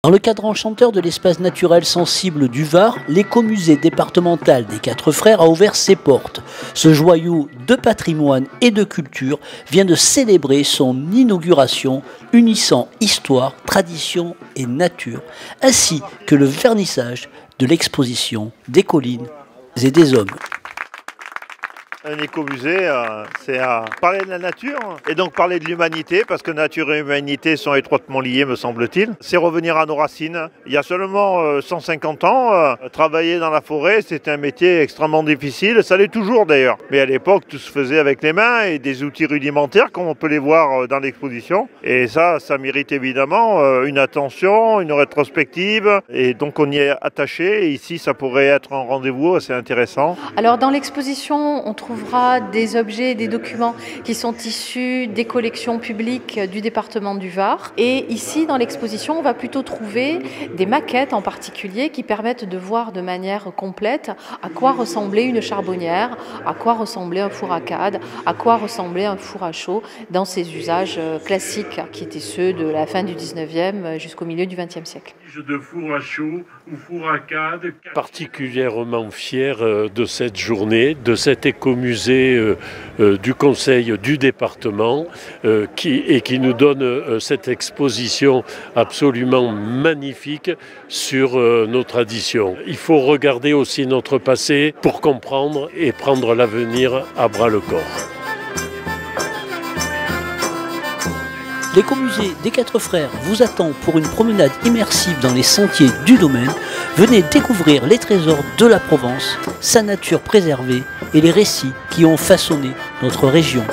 Dans le cadre enchanteur de l'espace naturel sensible du Var, l'écomusée départemental des Quatre Frères a ouvert ses portes. Ce joyau de patrimoine et de culture vient de célébrer son inauguration, unissant histoire, tradition et nature, ainsi que le vernissage de l'exposition des collines et des hommes. Un écomusée, c'est à parler de la nature et donc parler de l'humanité, parce que nature et humanité sont étroitement liées, me semble-t-il. C'est revenir à nos racines. Il y a seulement 150 ans, travailler dans la forêt, c'était un métier extrêmement difficile. Ça l'est toujours d'ailleurs. Mais à l'époque, tout se faisait avec les mains et des outils rudimentaires, comme on peut les voir dans l'exposition. Et ça mérite évidemment une attention, une rétrospective. Et donc on y est attaché. Et ici, ça pourrait être un rendez-vous assez intéressant. Alors dans l'exposition, on trouvera des objets et des documents qui sont issus des collections publiques du département du Var. Et ici, dans l'exposition, on va plutôt trouver des maquettes en particulier qui permettent de voir de manière complète à quoi ressemblait une charbonnière, à quoi ressemblait un four à cade, à quoi ressemblait un four à chaux dans ses usages classiques qui étaient ceux de la fin du 19e jusqu'au milieu du 20e siècle. De four à chaud ou four à cade. Particulièrement fier de cette journée, de cet écomusée du conseil du département qui nous donne cette exposition absolument magnifique sur nos traditions. Il faut regarder aussi notre passé pour comprendre et prendre l'avenir à bras le corps. L'écomusée des Quatre Frères vous attend pour une promenade immersive dans les sentiers du domaine. Venez découvrir les trésors de la Provence, sa nature préservée et les récits qui ont façonné notre région.